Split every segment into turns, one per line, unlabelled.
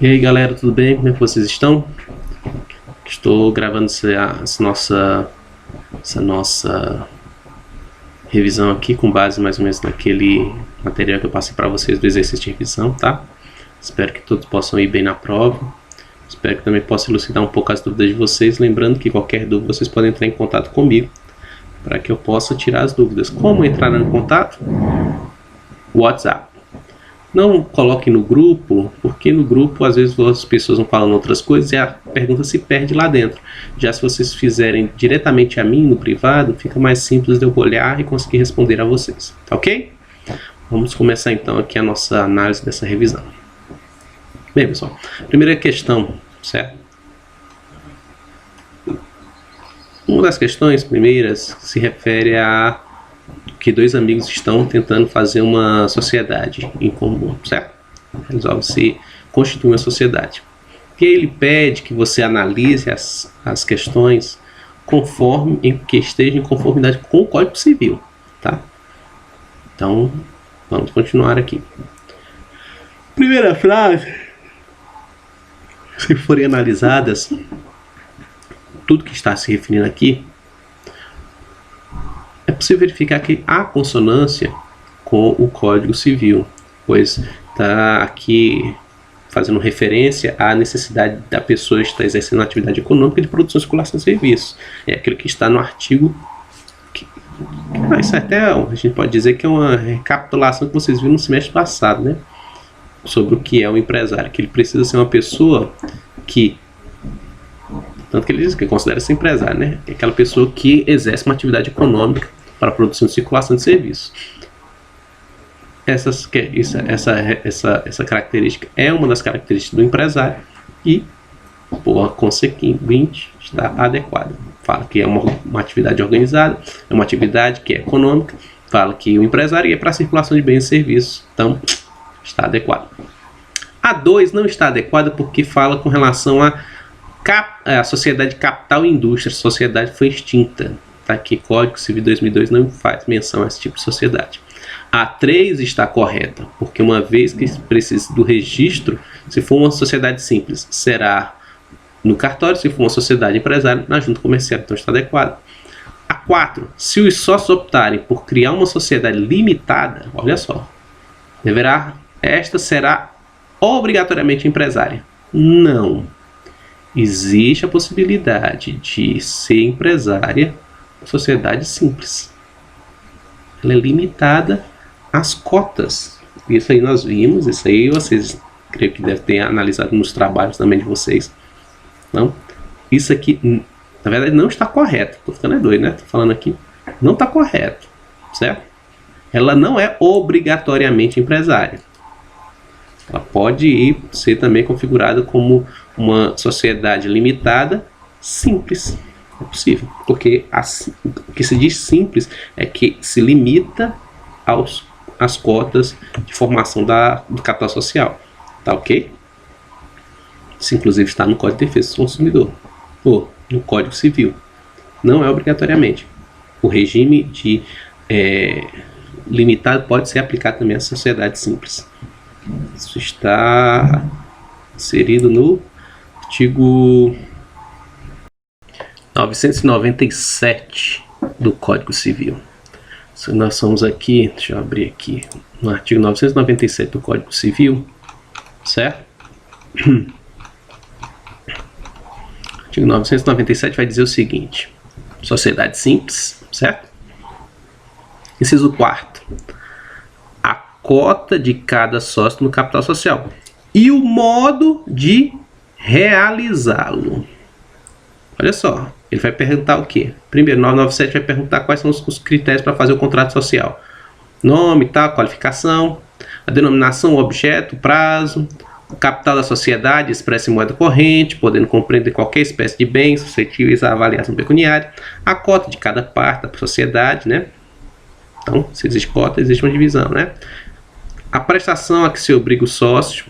E aí galera, tudo bem? Como é que vocês estão? Estou gravando essa nossa revisão aqui com base mais ou menos naquele material que eu passei para vocês do exercício de revisão, tá? Espero que todos possam ir bem na prova. Espero que também possa elucidar um pouco as dúvidas de vocês. Lembrando que qualquer dúvida vocês podem entrar em contato comigo para que eu possa tirar as dúvidas. Como entrar em contato? WhatsApp. Não coloque no grupo, porque no grupo às vezes as pessoas vão falando outras coisas e a pergunta se perde lá dentro. Já se vocês fizerem diretamente a mim no privado, fica mais simples de eu olhar e conseguir responder a vocês, tá ok? Vamos começar então aqui a nossa análise dessa revisão. Bem pessoal, primeira questão, certo? Uma das questões primeiras se refere a que dois amigos estão tentando fazer uma sociedade em comum, certo? Resolve se constituir uma sociedade. E aí ele pede que você analise as questões que estejam em conformidade com o Código Civil, tá? Então, vamos continuar aqui. Primeira frase, se forem analisadas, tudo que está se referindo aqui, é possível verificar que há consonância com o Código Civil, pois está aqui fazendo referência à necessidade da pessoa estar exercendo uma atividade econômica de produção, circulação de serviços. É aquilo que está no artigo. Isso até a gente pode dizer que é uma recapitulação que vocês viram no semestre passado, né? Sobre o que é o empresário, que ele precisa ser uma pessoa que, tanto que ele diz que considera-se empresário, né? É aquela pessoa que exerce uma atividade econômica para a produção e circulação de serviços. Essa característica é uma das características do empresário e, por consequente, está adequada. Fala que é uma atividade organizada, é uma atividade que é econômica, fala que o empresário é para a circulação de bens e serviços, então está adequado. A 2 não está adequada porque fala com relação a sociedade capital e indústria. A sociedade foi extinta. Tá aqui, Código Civil 2002 não faz menção a esse tipo de sociedade. A 3 está correta, porque uma vez que precisa do registro, se for uma sociedade simples, será no cartório, se for uma sociedade empresária, na junta comercial, então está adequado. A 4, se os sócios optarem por criar uma sociedade limitada, olha só, esta será obrigatoriamente empresária. Não. Existe a possibilidade de ser empresária sociedade simples. Ela é limitada às cotas. Isso aí nós vimos, isso aí vocês creio que devem ter analisado nos trabalhos também de vocês. Não? Isso aqui, na verdade, não está correto. Estou ficando doido, né? Estou falando aqui. Não está correto, certo? Ela não é obrigatoriamente empresária. Ela pode ser também configurada como uma sociedade limitada simples. É possível, porque o que se diz simples é que se limita às cotas de formação do capital social. Tá ok? Isso inclusive está no Código de Defesa do Consumidor, ou no Código Civil. Não é obrigatoriamente. O regime de limitado pode ser aplicado também à sociedade simples. Isso está inserido no artigo 997 do Código Civil. Se nós somos aqui, deixa eu abrir aqui, no artigo 997 do Código Civil, certo? O artigo 997 vai dizer o seguinte: sociedade simples, certo? Inciso 4. A cota de cada sócio no capital social e o modo de realizá-lo. Olha só, ele vai perguntar o quê? Primeiro, 997 vai perguntar quais são os critérios para fazer o contrato social. Nome, tal, qualificação, a denominação, o objeto, o prazo, o capital da sociedade expresso em moeda corrente, podendo compreender qualquer espécie de bens suscetíveis à avaliação pecuniária, a cota de cada parte da sociedade, né? Então, se existe cota, existe uma divisão, né? A prestação a que se obriga o sócio,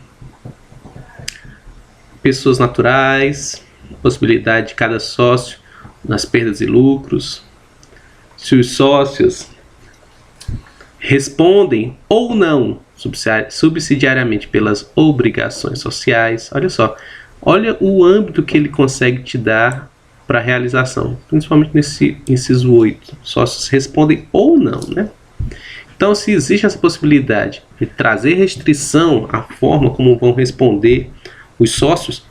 pessoas naturais, possibilidade de cada sócio nas perdas e lucros, se os sócios respondem ou não subsidiariamente pelas obrigações sociais. Olha só, olha o âmbito que ele consegue te dar para a realização, principalmente nesse inciso 8. Sócios respondem ou não, né? Então, se existe essa possibilidade de trazer restrição à forma como vão responder os sócios,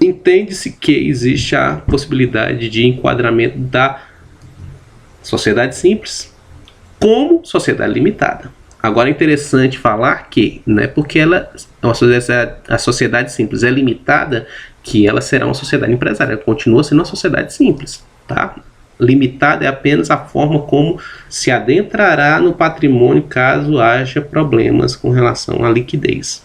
entende-se que existe a possibilidade de enquadramento da sociedade simples como sociedade limitada. Agora é interessante falar que não é porque a sociedade simples é limitada que ela será uma sociedade empresária. Ela continua sendo uma sociedade simples, tá? Limitada é apenas a forma como se adentrará no patrimônio caso haja problemas com relação à liquidez.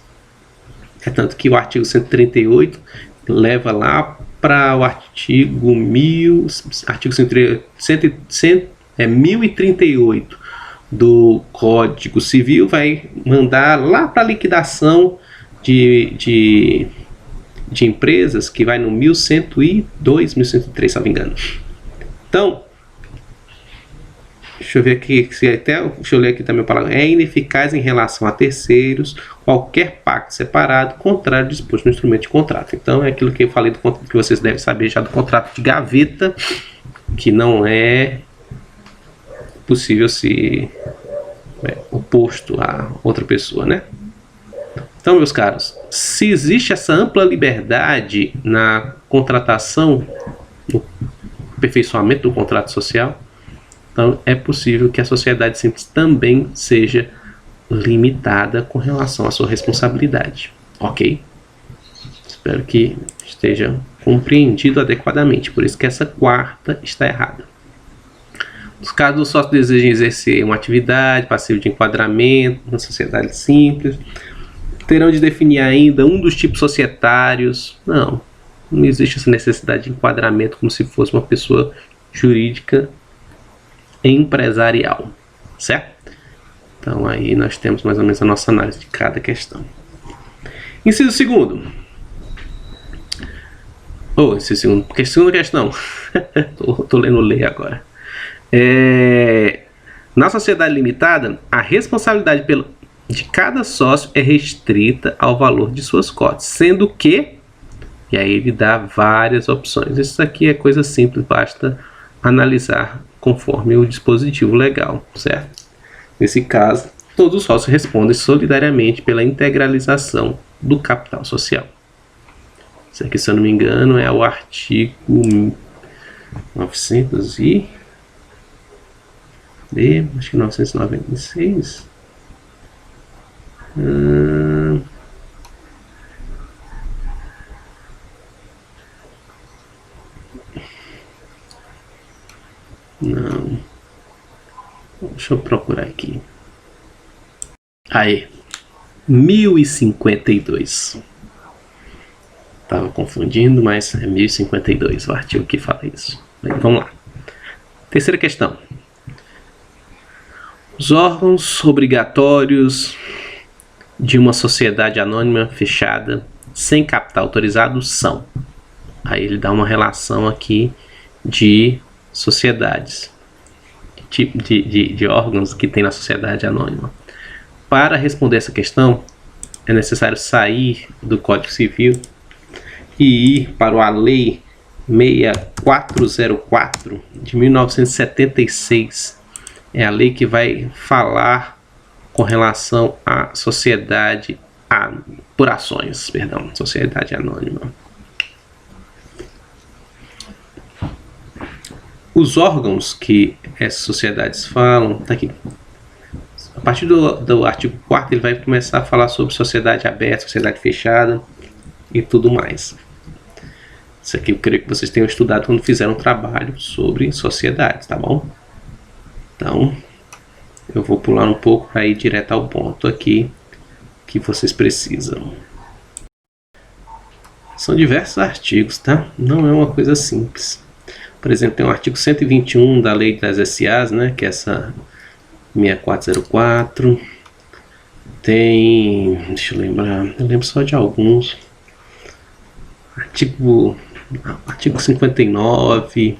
É tanto que o artigo 138 leva lá para o artigo 1038 do Código Civil, vai mandar lá para a liquidação de empresas, que vai no 1102, 1103, se não me engano. Então, deixa eu ver aqui, deixa eu ler aqui também a palavra. É ineficaz em relação a terceiros qualquer pacto separado, contrário ao disposto no instrumento de contrato. Então, é aquilo que eu falei que vocês devem saber já do contrato de gaveta, que não é possível se oposto a outra pessoa, né? Então, meus caros, se existe essa ampla liberdade na contratação, no aperfeiçoamento do contrato social, então é possível que a sociedade simples também seja limitada com relação à sua responsabilidade, ok? Espero que esteja compreendido adequadamente, por isso que essa quarta está errada. Nos casos do sócio desejem exercer uma atividade passiva de enquadramento na sociedade simples, terão de definir ainda um dos tipos societários. Não existe essa necessidade de enquadramento como se fosse uma pessoa jurídica empresarial, certo? Então aí nós temos mais ou menos a nossa análise de cada questão. Inciso segundo. Segunda questão. tô lendo lei agora. Na sociedade limitada, a responsabilidade de cada sócio é restrita ao valor de suas cotas, sendo que, e aí ele dá várias opções. Isso aqui é coisa simples, basta analisar conforme o dispositivo legal, certo? Nesse caso, todos os sócios respondem solidariamente pela integralização do capital social. Isso aqui, se eu não me engano, é o artigo 996. Não. Deixa eu procurar aqui. Aí. 1052. Estava confundindo, mas é 1052 o artigo que fala isso. Bem, vamos lá. Terceira questão. Os órgãos obrigatórios de uma sociedade anônima fechada sem capital autorizado são. Aí ele dá uma relação aqui de sociedades, de órgãos que tem na sociedade anônima. Para responder essa questão, é necessário sair do Código Civil e ir para a Lei 6404 de 1976. É a lei que vai falar com relação à sociedade por ações, sociedade anônima. Os órgãos que essas sociedades falam, tá aqui. A partir do artigo 4º, ele vai começar a falar sobre sociedade aberta, sociedade fechada e tudo mais. Isso aqui eu creio que vocês tenham estudado quando fizeram um trabalho sobre sociedades, tá bom? Então, eu vou pular um pouco para ir direto ao ponto aqui que vocês precisam. São diversos artigos, tá? Não é uma coisa simples. Por exemplo, tem o artigo 121 da Lei das SAs, né? Que é essa 6404. Tem... deixa eu lembrar. Eu lembro só de alguns. Artigo 59.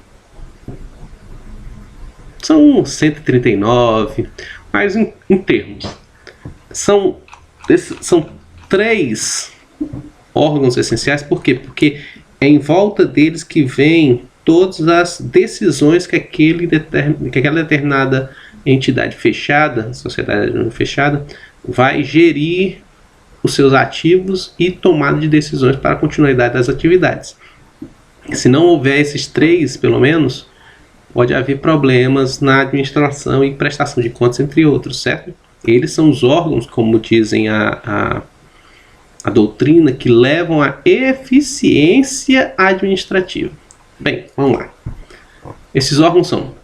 São 139. Mas em termos. São são 3 órgãos essenciais. Por quê? Porque é em volta deles que vem todas as decisões que aquela determinada entidade fechada, sociedade fechada, vai gerir os seus ativos e tomada de decisões para a continuidade das atividades. Se não houver esses 3, pelo menos, pode haver problemas na administração e prestação de contas, entre outros, certo? Eles são os órgãos, como dizem a doutrina, que levam à eficiência administrativa. Bem, vamos lá. Esses órgãos são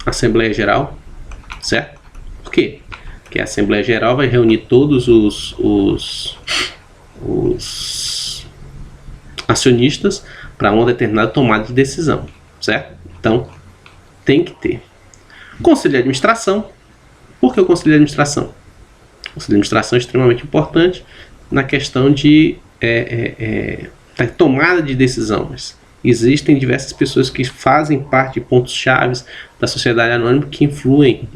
a Assembleia Geral, certo? Por quê? Porque a Assembleia Geral vai reunir todos os acionistas para uma determinada tomada de decisão, certo? Então, tem que ter. Conselho de Administração. Por que o Conselho de Administração? O Conselho de Administração é extremamente importante na questão de da tomada de decisões. Existem diversas pessoas que fazem parte de pontos-chave da sociedade anônima que influem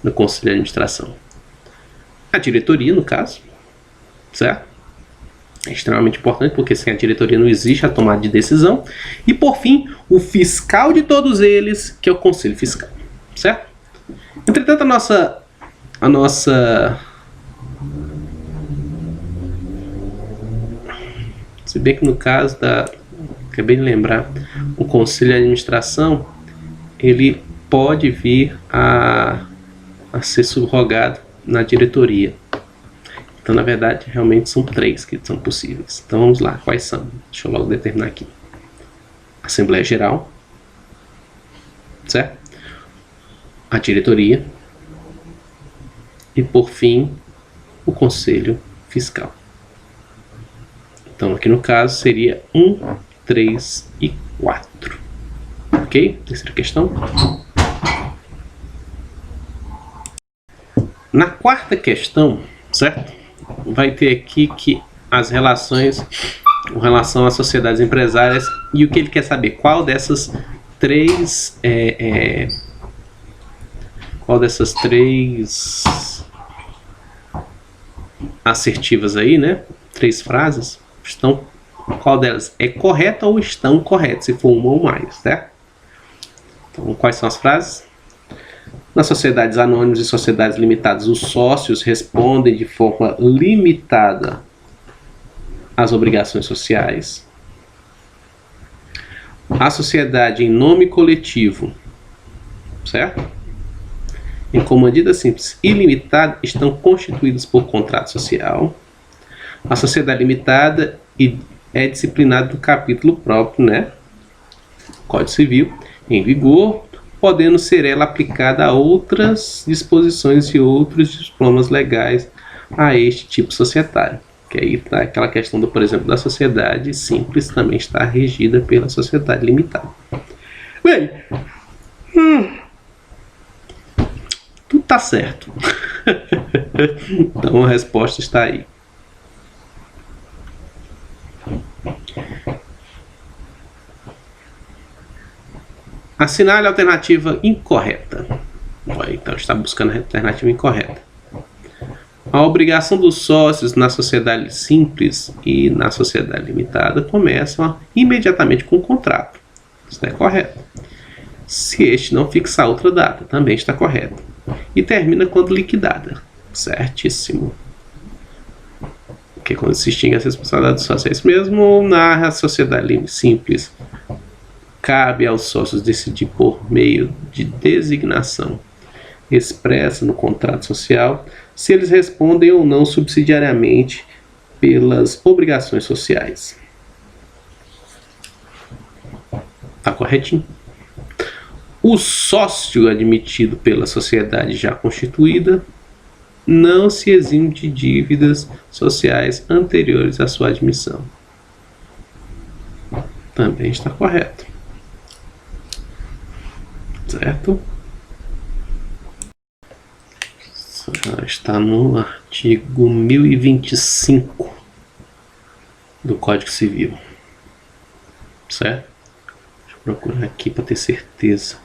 no Conselho de Administração. A diretoria, no caso, certo? É extremamente importante, porque sem a diretoria não existe a tomada de decisão. E, por fim, o fiscal de todos eles, que é o Conselho Fiscal, certo? Entretanto, a nossa se bem que no caso acabei de lembrar, o Conselho de Administração, ele pode vir a ser subrogado na diretoria. Então, na verdade, realmente são 3 que são possíveis. Então, vamos lá. Quais são? Deixa eu logo determinar aqui. Assembleia Geral, certo? A diretoria e, por fim, o Conselho Fiscal. Então, aqui no caso, seria 1, 3 e 4. Ok? Terceira questão. Na quarta questão, certo? Vai ter aqui que as relações com relação às sociedades empresárias, e o que ele quer saber, qual dessas 3 assertivas aí, né? 3 frases, qual delas é correta ou estão corretas, se for uma ou mais, certo? Então, quais são as frases? Nas sociedades anônimas e sociedades limitadas, os sócios respondem de forma limitada às obrigações sociais. A sociedade em nome coletivo, certo? Em comandida simples e limitada, estão constituídas por contrato social. A sociedade limitada é disciplinada do capítulo próprio, né? Código Civil, em vigor, podendo ser ela aplicada a outras disposições e outros diplomas legais a este tipo societário. Que aí está aquela questão, por exemplo, da sociedade simples, também está regida pela sociedade limitada. Bem, tudo está certo. Então a resposta está aí. Assinale a alternativa incorreta. Então está buscando a alternativa incorreta. A obrigação dos sócios na sociedade simples e na sociedade limitada começam imediatamente com o contrato. Isso é correto. Se este não fixar outra data, também está correto. E termina quando liquidada. Certíssimo. Porque quando se extingue a responsabilidade dos sócios, é isso mesmo. Na sociedade simples, cabe aos sócios decidir por meio de designação expressa no contrato social se eles respondem ou não subsidiariamente pelas obrigações sociais. Tá corretinho? O sócio admitido pela sociedade já constituída não se exime de dívidas sociais anteriores à sua admissão. Também está correto. Certo? Está no artigo 1025 do Código Civil. Certo? Deixa eu procurar aqui para ter certeza.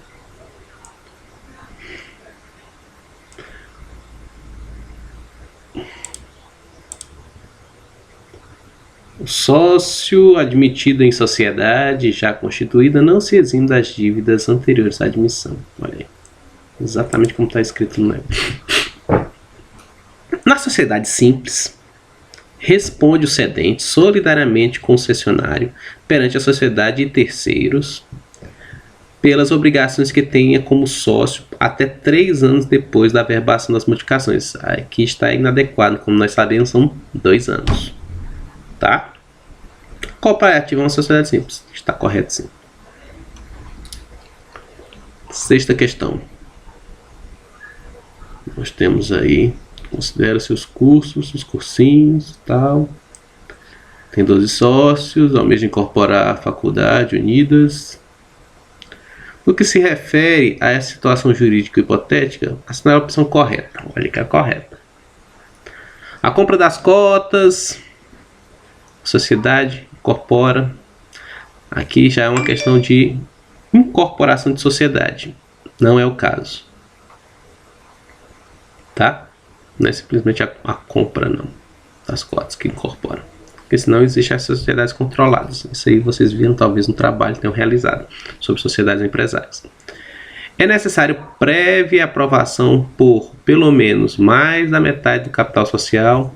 O sócio admitido em sociedade já constituída não se exime das dívidas anteriores à admissão. Olha aí. Exatamente como está escrito no negócio. Na sociedade simples, responde o cedente solidariamente com o cessionário perante a sociedade e terceiros pelas obrigações que tenha como sócio até 3 anos depois da averbação das modificações. Aqui está inadequado, como nós sabemos, são 2 anos. Tá? Cooperativa é uma sociedade simples. Está correto, sim. Sexta questão. Nós temos aí, considera-se os cursos, os cursinhos e tal. Tem 12 sócios, ao mesmo incorporar a faculdade unidas. No que se refere a essa situação jurídica hipotética, assinar a opção correta. Olha que é a correta. A compra das cotas, a sociedade incorpora. Aqui já é uma questão de incorporação de sociedade. Não é o caso. Tá? Não é simplesmente a compra não, das cotas que incorporam. Porque senão existem as sociedades controladas. Isso aí vocês viram talvez no trabalho que tenham realizado sobre sociedades empresárias. É necessário prévia aprovação por pelo menos mais da metade do capital social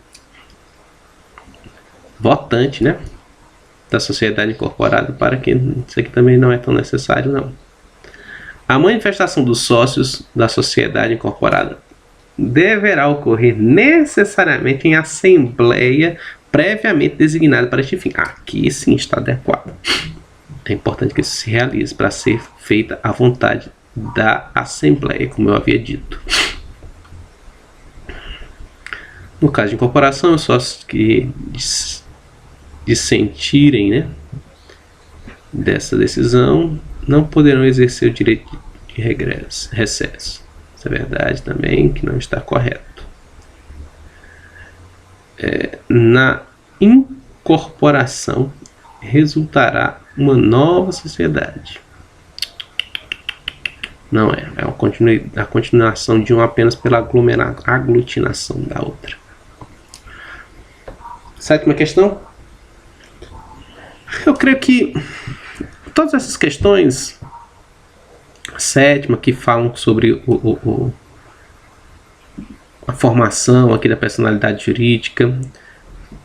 votante, né, da sociedade incorporada, para que isso aqui também não é tão necessário não. A manifestação dos sócios da sociedade incorporada deverá ocorrer necessariamente em assembleia previamente designada para este fim. Aqui sim está adequado. É importante que isso se realize para ser feita à vontade da Assembleia, como eu havia dito. No caso de incorporação, os sócios que dissentirem, né, dessa decisão não poderão exercer o direito de recesso. Isso é verdade também, que não está correto. Na incorporação resultará uma nova sociedade. Não é a continuação de uma apenas pela aglutinação da outra. Sétima questão. Eu creio que todas essas questões, a sétima, que falam sobre a formação aqui da personalidade jurídica,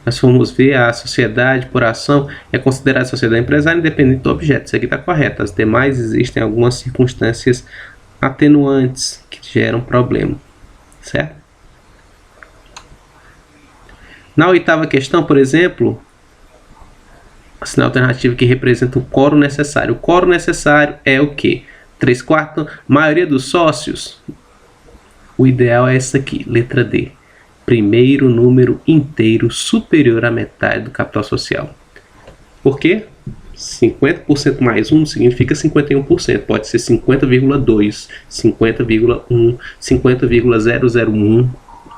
nós vamos ver a sociedade por ação é considerada sociedade empresária independente do objeto. Isso aqui está correto. As demais existem algumas circunstâncias atenuantes que geram problema, certo? Na oitava questão, por exemplo, assinar a alternativa que representa o quórum necessário. O quórum necessário é o quê? 3/4, maioria dos sócios. O ideal é essa aqui, letra D. Primeiro número inteiro superior à metade do capital social. Por quê? 50% mais 1 significa 51%. Pode ser 50,2, 50,1, 50,001,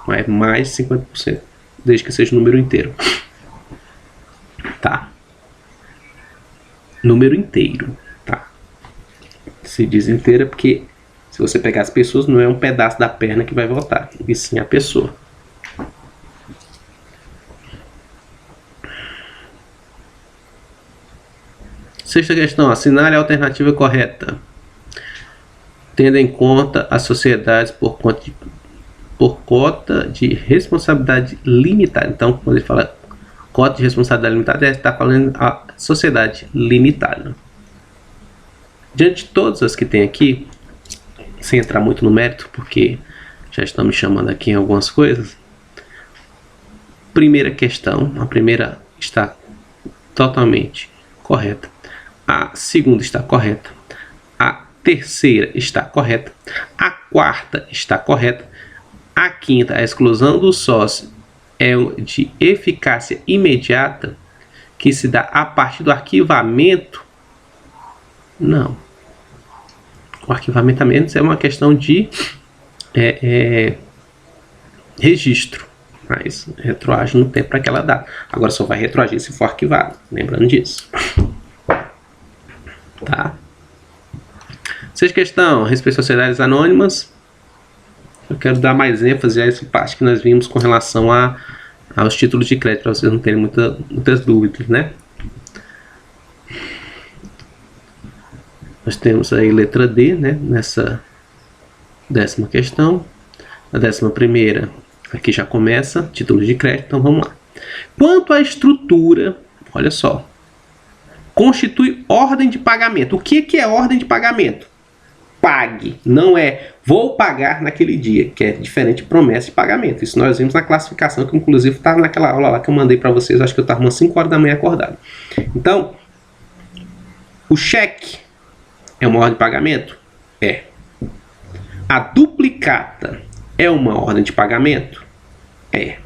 mas mais 50%, desde que seja o número inteiro. Tá? Número inteiro. Tá? Se diz inteira porque se você pegar as pessoas, não é um pedaço da perna que vai votar, e sim a pessoa. Sexta questão. Assinale a alternativa correta, tendo em conta as sociedades por cota de responsabilidade limitada. Então, quando ele fala cota de responsabilidade limitada, ele está falando a sociedade limitada. Diante de todas as que tem aqui, sem entrar muito no mérito, porque já estão me chamando aqui em algumas coisas. Primeira questão, a primeira está totalmente correta. A segunda está correta. A terceira está correta. A quarta está correta. A quinta, a exclusão do sócio é de eficácia imediata, que se dá a partir do arquivamento. Não. O arquivamento é uma questão de registro, mas retroage no tempo para aquela data. Agora só vai retroagir se for arquivado, lembrando disso. Tá? Sexta questão, respeito às sociedades anônimas. Eu quero dar mais ênfase a essa parte que nós vimos com relação a aos títulos de crédito, para vocês não terem muitas dúvidas, né? Nós temos aí letra D, né, nessa 10ª questão. A 11ª, aqui já começa, títulos de crédito, então vamos lá. Quanto à estrutura, olha só, constitui ordem de pagamento. O que é ordem de pagamento? Pague, não é vou pagar naquele dia, que é diferente de promessa de pagamento. Isso nós vimos na classificação, que inclusive estava naquela aula lá que eu mandei para vocês, acho que eu estava umas 5 horas da manhã acordado. Então, o cheque é uma ordem de pagamento? É. A duplicata é uma ordem de pagamento? É.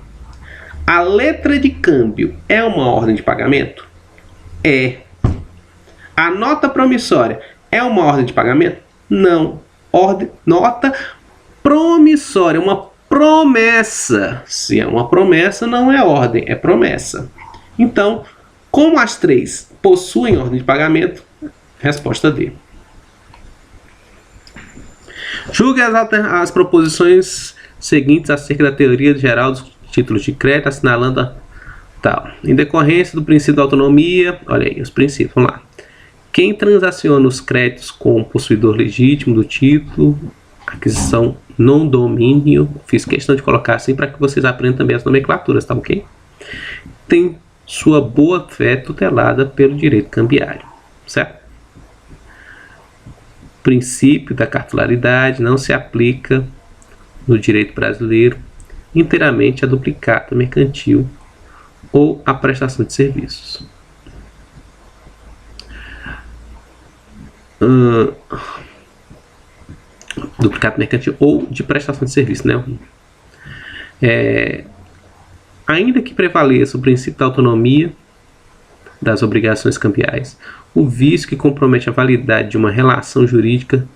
A letra de câmbio é uma ordem de pagamento? É. A nota promissória é uma ordem de pagamento? Não. Nota promissória, uma promessa. Se é uma promessa, não é ordem, é promessa. Então, como as três possuem ordem de pagamento, resposta D. Julgue as proposições seguintes acerca da teoria geral dos títulos de crédito, assinalando tal. Em decorrência do princípio da autonomia, olha aí os princípios, vamos lá. Quem transaciona os créditos com o possuidor legítimo do título, aquisição non domínio, fiz questão de colocar assim para que vocês aprendam também as nomenclaturas, tá ok? Tem sua boa-fé tutelada pelo direito cambiário, certo? O princípio da cartularidade não se aplica no direito brasileiro inteiramente a duplicata mercantil ou a prestação de serviços. Duplicata mercantil ou de prestação de serviço, né? Ainda que prevaleça o princípio da autonomia das obrigações cambiais, o vício que compromete a validade de uma relação jurídica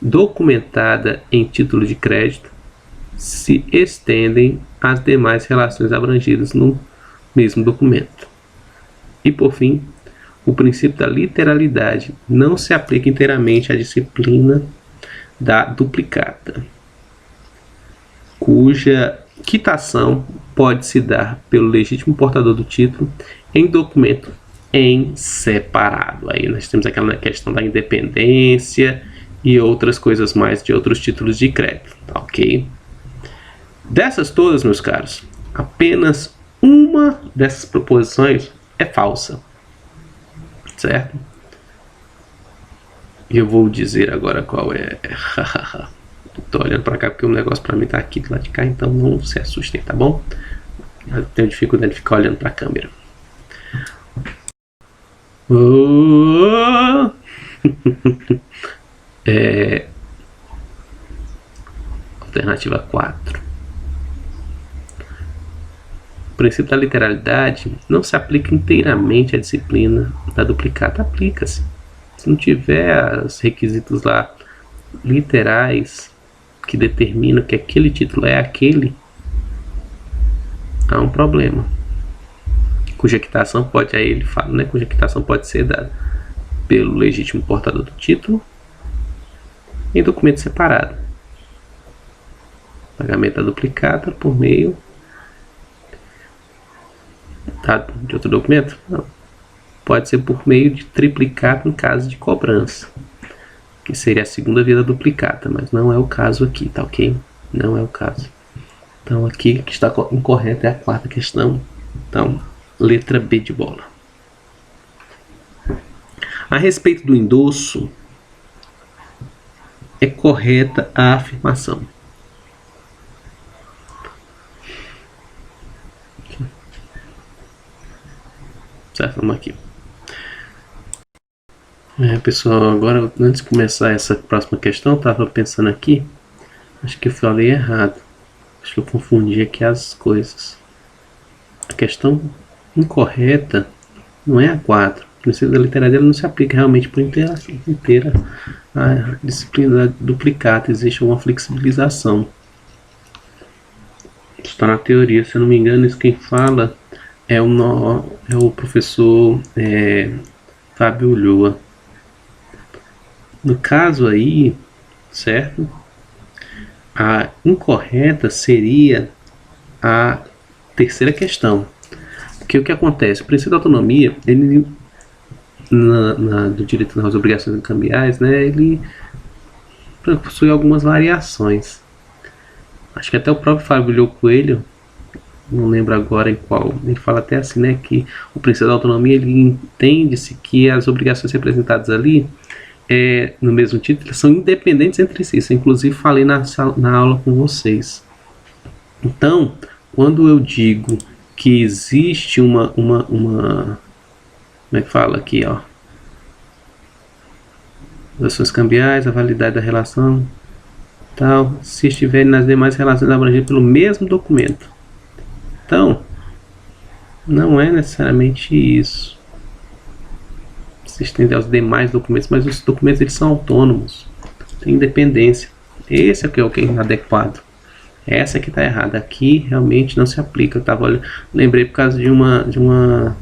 documentada em título de crédito se estendem às demais relações abrangidas no mesmo documento. E por fim, o princípio da literalidade não se aplica inteiramente à disciplina da duplicata, cuja quitação pode se dar pelo legítimo portador do título em documento em separado. Aí nós temos aquela questão da independência e outras coisas mais de outros títulos de crédito, tá ok? Dessas todas, meus caros, apenas uma dessas proposições é falsa, certo? E eu vou dizer agora qual é. Tô olhando para cá porque o negócio para mim tá aqui do lado de cá, então não se assustem, tá bom? Eu tenho dificuldade de ficar olhando para a câmera. Alternativa 4. O princípio da literalidade não se aplica inteiramente à disciplina da duplicata. Aplica-se. Se não tiver os requisitos lá literais que determinam que aquele título é aquele, há um problema. Cuja quitação pode, aí ele fala, né? Cuja quitação pode ser dada pelo legítimo portador do título em documento separado. Pagamento da duplicata por meio de outro documento? Não. Pode ser por meio de triplicata em caso de cobrança, que seria a segunda via da duplicata, mas não é o caso aqui, tá ok? Não é o caso. Então aqui que está incorreta é a 4ª questão. Então, letra B de bola. A respeito do endosso, é correta a afirmação. Certo, vamos aqui. Pessoal, agora antes de começar essa próxima questão, eu estava pensando aqui, acho que eu falei errado. Acho que eu confundi aqui as coisas. A questão incorreta não é a 4. O princípio da literalidade não se aplica realmente por inteira a disciplina da duplicata. Existe uma flexibilização. Está na teoria, se eu não me engano, isso quem fala é o professor Fábio Ulloa. No caso aí, certo? A incorreta seria a terceira questão. Porque o que acontece? O princípio da autonomia, ele, do direito das obrigações cambiais, né, ele possui algumas variações. Acho que até o próprio Fábio Coelho, não lembro agora em qual, ele fala até assim, né, que o princípio da autonomia, ele entende-se que as obrigações representadas ali, no mesmo título, são independentes entre si. Isso, inclusive, falei na aula com vocês. Então, quando eu digo que existe uma como é que fala aqui, ó, ações cambiais, a validade da relação, tal, se estiverem nas demais relações abrangidas pelo mesmo documento. Então, não é necessariamente isso. Se estende aos demais documentos, mas os documentos, eles são autônomos, têm independência. Esse é o que é inadequado. Essa aqui está errada. Aqui realmente não se aplica. Eu lembrei por causa de uma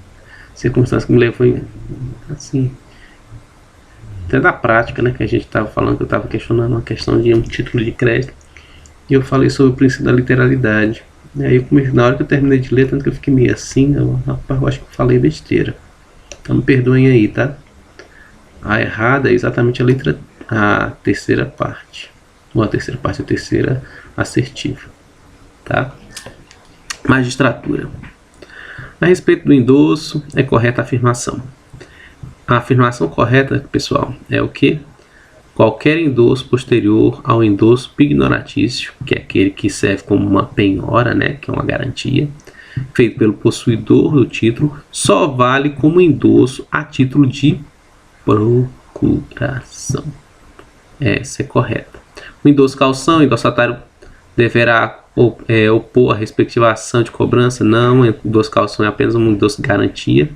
circunstância que me levou assim, até da prática, né, que a gente estava falando, que eu estava questionando uma questão de um título de crédito, e eu falei sobre o princípio da literalidade. E aí, na hora que eu terminei de ler, tanto que eu fiquei meio assim, eu acho que eu falei besteira. Então me perdoem aí, tá? A errada é exatamente a terceira parte. Ou a terceira assertiva, tá? Magistratura. A respeito do endosso, é correta a afirmação. A afirmação correta, pessoal, é o que? Qualquer endosso posterior ao endosso pignoratício, que é aquele que serve como uma penhora, né, que é uma garantia, feito pelo possuidor do título, só vale como endosso a título de procuração. Essa é correta. O endosso calção, o endossatário deverá opor a respectiva ação de cobrança. Não, o endosso calção é apenas um endosso garantia.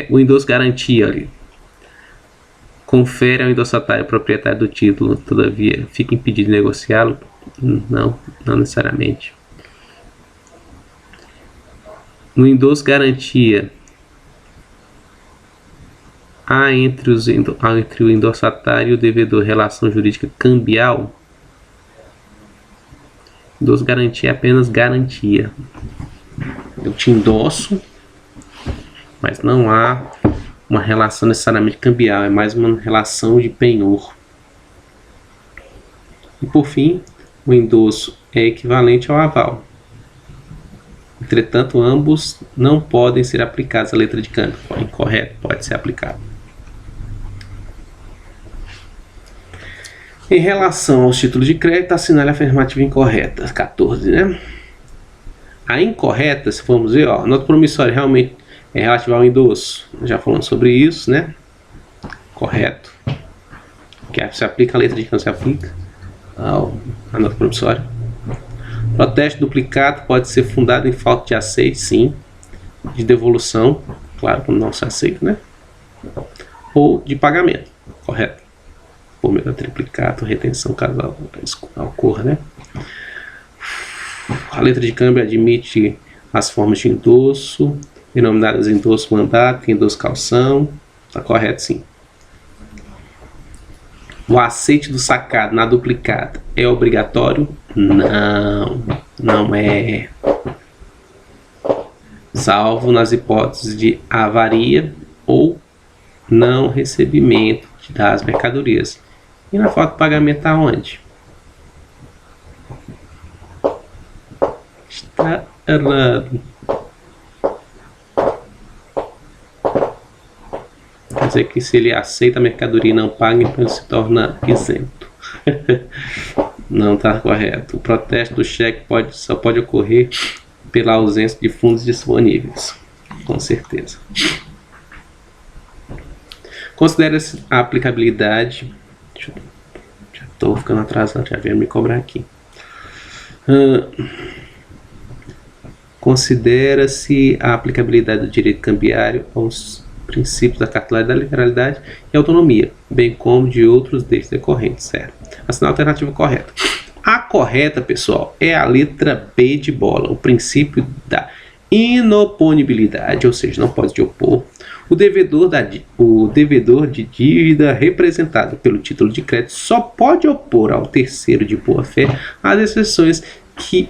O endosso garantia ali confere ao endossatário proprietário do título, todavia fica impedido de negociá-lo? Não necessariamente. No endosso garantia, há entre o endossatário e o devedor relação jurídica cambial? Endosso garantia é apenas garantia. Eu te endosso, mas não há uma relação necessariamente cambial, é mais uma relação de penhor. E por fim, o endosso é equivalente ao aval. Entretanto, ambos não podem ser aplicados à letra de câmbio. Incorreto, pode ser aplicado. Em relação aos títulos de crédito, assinale a afirmativa incorreta. 14, né? A incorreta, se formos ver, ó, a nota promissória realmente é relativa ao endosso. Já falamos sobre isso, né? Correto. Que se aplica a letra de câmbio, se aplica a nota promissória. Protesto duplicado pode ser fundado em falta de aceite, sim. De devolução, claro, quando não se aceita, né? Ou de pagamento, correto. Por meio da triplicato, retenção, caso ocorra, né? A letra de câmbio admite as formas de endosso, denominadas endosso mandato, endosso calção. Tá correto, sim. O aceite do sacado na duplicata é obrigatório? Não é. Salvo nas hipóteses de avaria ou não recebimento das mercadorias. E na falta de pagamento aonde? Está errado. Quer dizer que se ele aceita a mercadoria e não paga, então ele se torna isento. Não está correto. O protesto do cheque só pode ocorrer pela ausência de fundos disponíveis. Com certeza. Considera-se a aplicabilidade. Já estou ficando atrasado, já vieram me cobrar aqui. Considera-se a aplicabilidade do direito cambiário aos princípios da cartolagem da literalidade e autonomia, bem como de outros deles decorrentes, certo? Assinar a alternativa correta. A correta, pessoal, é a letra B de bola, o princípio da inoponibilidade, ou seja, não pode te opor. O devedor de dívida representado pelo título de crédito só pode opor ao terceiro de boa-fé as exceções que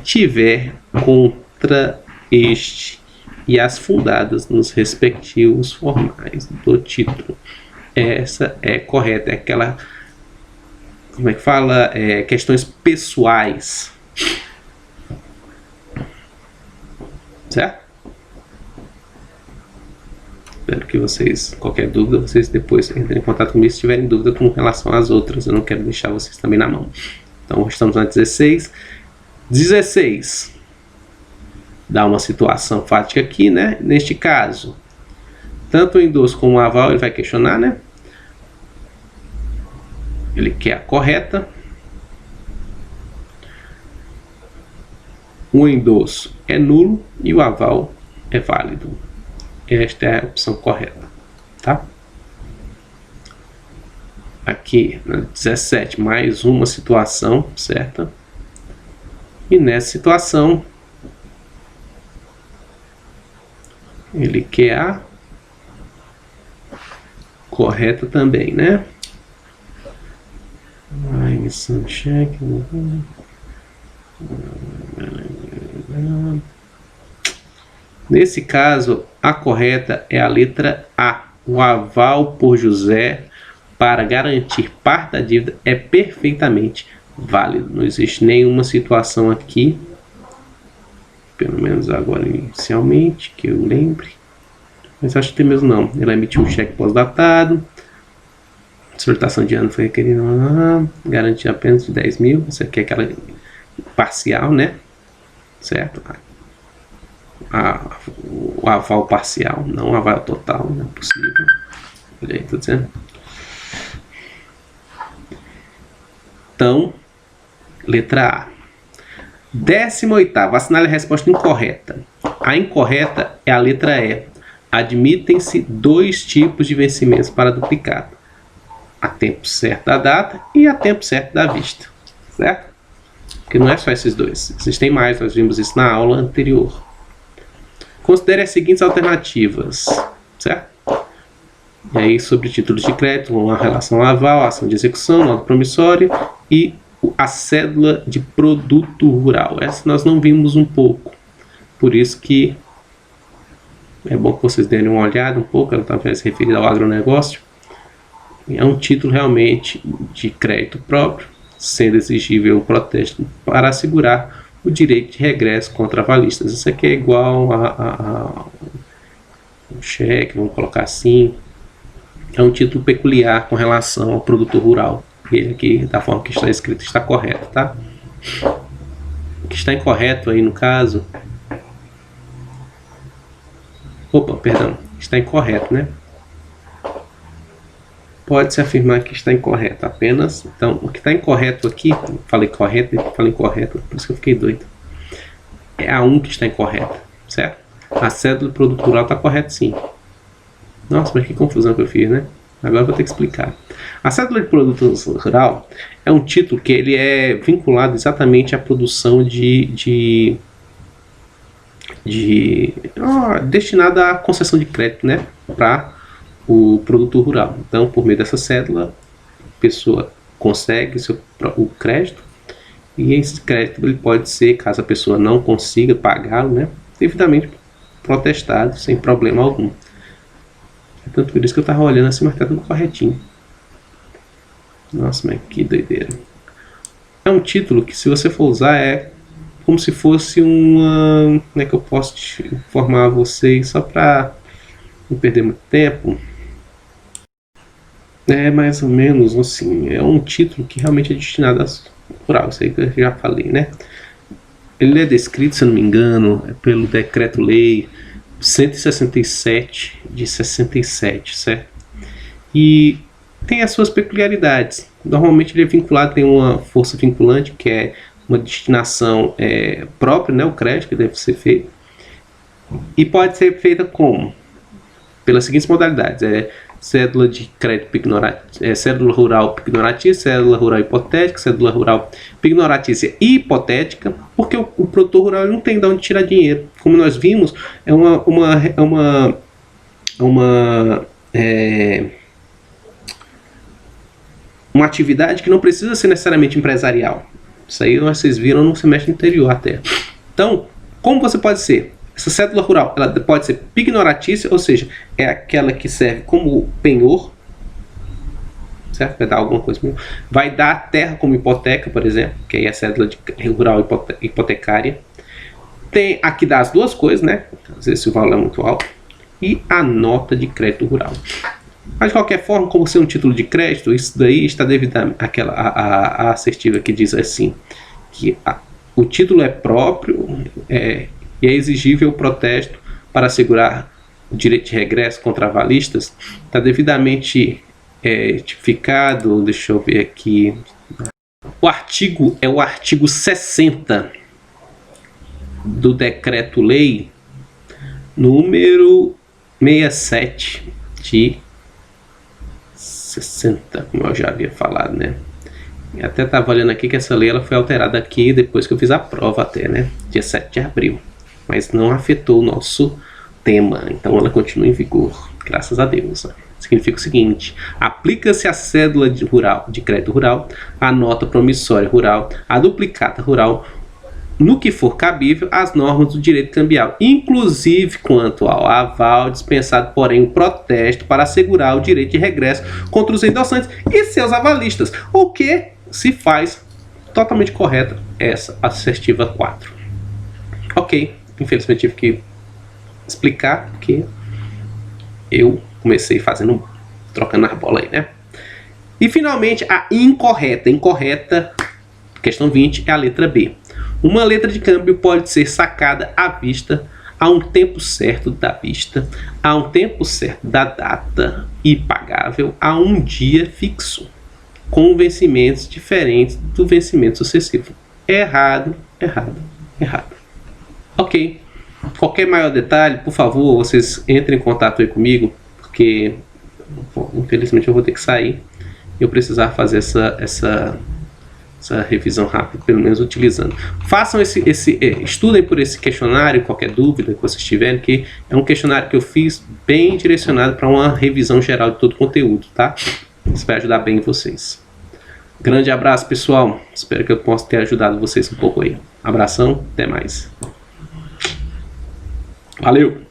tiver contra este e as fundadas nos respectivos formais do título. Essa é correta, é aquela, como é que fala, questões pessoais, certo? Espero que vocês, qualquer dúvida, vocês depois entrem em contato comigo se tiverem dúvida com relação às outras. Eu não quero deixar vocês também na mão. Então, estamos na 16. 16. Dá uma situação fática aqui, né? Neste caso, tanto o endosso como o aval, ele vai questionar, né? Ele quer a correta. O endosso é nulo e o aval é válido. Esta é a opção correta, tá? Aqui na 17, mais uma situação, certa? E nessa situação, ele quer a correta também, né? Emissão de cheque. Nesse caso, a correta é a letra A. O aval por José para garantir parte da dívida é perfeitamente válido. Não existe nenhuma situação aqui, pelo menos agora inicialmente, que eu lembre. Mas acho que tem mesmo não. Ela emitiu um cheque pós-datado. Solicitação de ano foi requerida. Garantia apenas de 10 mil. Isso aqui é aquela parcial, né? Certo? O aval parcial, não o aval total, não é possível. Olha aí, tô dizendo. Então, letra A. 18ª, assinale a resposta incorreta. A incorreta é a letra E. Admitem-se 2 tipos de vencimentos para duplicado: a tempo certo da data e a tempo certo da vista, certo? Porque não é só esses dois, existem mais, nós vimos isso na aula anterior. Considere as seguintes alternativas, certo? E aí, sobre títulos de crédito, uma relação aval, ação de execução, nota promissória e a cédula de produto rural. Essa nós não vimos um pouco, por isso que é bom que vocês deem uma olhada um pouco, ela está se referida ao agronegócio. É um título realmente de crédito próprio, sendo exigível um protesto para assegurar o direito de regresso contra avalistas. Isso aqui é igual a um cheque, vamos colocar assim. É um título peculiar com relação ao produto rural. Ele aqui, da forma que está escrito, está correto, tá? O que está incorreto aí no caso... Opa, perdão. Está incorreto, né? Pode-se afirmar que está incorreto apenas. Então, o que está incorreto aqui, falei correto, falei incorreto, por isso que eu fiquei doido. É a 1 que está incorreta, certo? A cédula do produto rural está correta sim. Nossa, mas que confusão que eu fiz, né? Agora eu vou ter que explicar. A cédula de produto rural é um título que ele é vinculado exatamente à produção destinada à concessão de crédito, né? Para o produto rural. Então, por meio dessa cédula, a pessoa consegue o crédito, e esse crédito ele pode ser, caso a pessoa não consiga pagá-lo, né, devidamente protestado, sem problema algum. É tanto por isso que eu estava olhando assim, mas está tudo corretinho. Nossa, mas que doideira. É um título que, se você for usar, é como se fosse uma... Como é que eu posso te informar a vocês, só para não perder muito tempo? É mais ou menos assim, é um título que realmente é destinado a rural, isso aí que eu já falei, né? Ele é descrito, se eu não me engano, pelo Decreto-Lei 167 de 67, certo? E tem as suas peculiaridades. Normalmente ele é vinculado, tem uma força vinculante, que é uma destinação própria, né? O crédito que deve ser feito. E pode ser feita como? Pelas seguintes modalidades: cédula de crédito pignoratícia, cédula rural pignoratícia, cédula rural hipotética, cédula rural pignoratícia e hipotética, porque o produtor rural não tem de onde tirar dinheiro. Como nós vimos, é uma atividade que não precisa ser necessariamente empresarial. Isso aí vocês viram no semestre anterior até. Então, como você pode ser? Essa cédula rural, ela pode ser pignoratícia, ou seja, é aquela que serve como penhor, certo? Vai dar alguma coisa mesmo. Vai dar terra como hipoteca, por exemplo, que aí é a cédula rural hipotecária. Tem aqui das duas coisas, né? Às vezes o valor é muito alto. E a nota de crédito rural. Mas de qualquer forma, como ser um título de crédito, isso daí está devido àquela a assertiva que diz assim, que o título é próprio e é exigível o protesto para assegurar o direito de regresso contra avalistas. Está devidamente tipificado, deixa eu ver aqui. O artigo é o artigo 60 do Decreto-Lei número 67 de 60, como eu já havia falado, né? Até estava olhando aqui que essa lei ela foi alterada aqui depois que eu fiz a prova até, né? Dia 7 de abril. Mas não afetou o nosso tema, então ela continua em vigor, graças a Deus. Significa o seguinte: aplica-se a cédula de crédito rural, a nota promissória rural, a duplicata rural, no que for cabível, as normas do direito cambial, inclusive quanto ao aval dispensado, porém, o protesto para assegurar o direito de regresso contra os endossantes e seus avalistas, o que se faz totalmente correta essa assertiva 4. Ok, infelizmente tive que explicar, porque eu comecei trocando as bolas aí, né? E finalmente a incorreta, questão 20, é a letra B. Uma letra de câmbio pode ser sacada à vista, a um tempo certo da vista, a um tempo certo da data e pagável a um dia fixo, com vencimentos diferentes do vencimento sucessivo. Errado. Ok. Qualquer maior detalhe, por favor, vocês entrem em contato aí comigo, porque infelizmente eu vou ter que sair. Eu precisar fazer essa revisão rápida, pelo menos utilizando. Façam estudem por esse questionário, qualquer dúvida que vocês tiverem, que é um questionário que eu fiz bem direcionado para uma revisão geral de todo o conteúdo, tá? Isso vai ajudar bem vocês. Grande abraço, pessoal. Espero que eu possa ter ajudado vocês um pouco aí. Abração, até mais. Valeu!